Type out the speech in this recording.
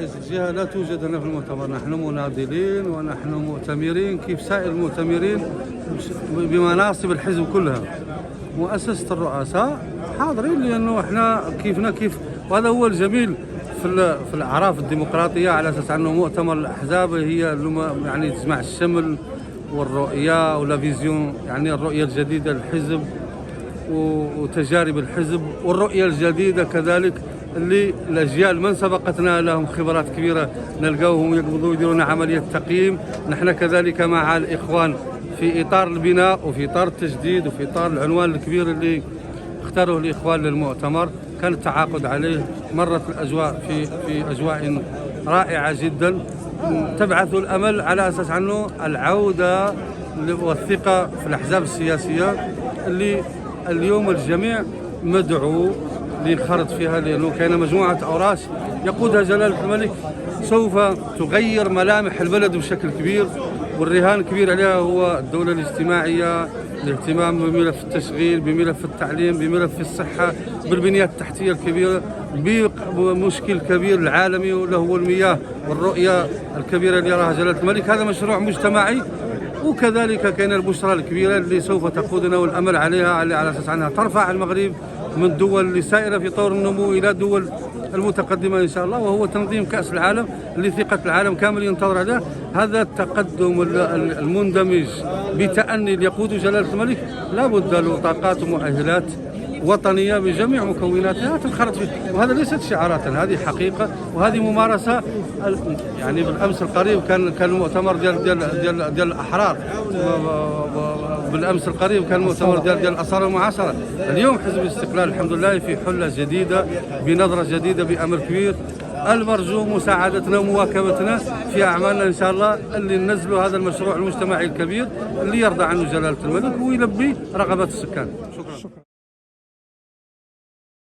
الجهة لا توجد هنا في المؤتمر، نحن مناضلين ونحن مؤتمرين كيف سائر المؤتمرين بمناصب الحزب كلها. مؤسسة الرؤساء حاضرين لأنه احنا كيفنا كيف، وهذا هو الجميل في الأعراف الديمقراطية، على أساس أنه مؤتمر الأحزاب هي يعني تجمع الشمل والرؤية ولا فيزيون، يعني الرؤية الجديدة للحزب وتجارب الحزب، والرؤية الجديدة كذلك اللي الأجيال من سبقتنا لهم خبرات كبيرة نلقاوهم يقبضوا يديرون عملية تقييم. نحن كذلك مع الإخوان في إطار البناء وفي إطار التجديد وفي إطار العنوان الكبير اللي اختاره الإخوان للمؤتمر. كان التعاقد عليه، مرت الأجواء في أجواء رائعة جدا تبعث الأمل على أساس أنه العودة والثقة في الأحزاب السياسية اللي اليوم الجميع مدعو لينخرط فيها، لأنه كان مجموعة أوراش يقودها جلالة الملك سوف تغير ملامح البلد بشكل كبير، والرهان الكبير عليها هو الدولة الاجتماعية، الاهتمام بملف التشغيل، بملف التعليم، بملف الصحة، بالبنية التحتية الكبيرة، بمشكل كبير العالمي وله هو المياه والرؤية الكبيرة اللي يراها جلالة الملك. هذا مشروع مجتمعي، وكذلك كاين البشرى الكبيرة اللي سوف تقودنا والأمل عليها على أساس أنها ترفع المغرب من الدول اللي سائرة في طور النمو إلى دول المتقدمة إن شاء الله، وهو تنظيم كأس العالم اللي ثقة العالم كامل ينتظر عليه. هذا التقدم المندمج بتأني اللي يقود جلالة الملك لابد له طاقات ومؤهلات وطنية بجميع مكوناتها تنخرط فيه، وهذا ليست شعارات، هذه حقيقة وهذه ممارسة. يعني بالأمس القريب كان المؤتمر ديال الأحرار، بالأمس القريب كان المؤتمر ديال الأسرى والمعاصرة. اليوم حزب الاستقلال الحمد لله في حلة جديدة بنظرة جديدة بأمر كبير. المرجو مساعدتنا ومواكبتنا في أعمالنا إن شاء الله اللي ننزلوا هذا المشروع المجتمعي الكبير اللي يرضى عنه جلالة الملك ويلبي رغبات السكان. شكرا.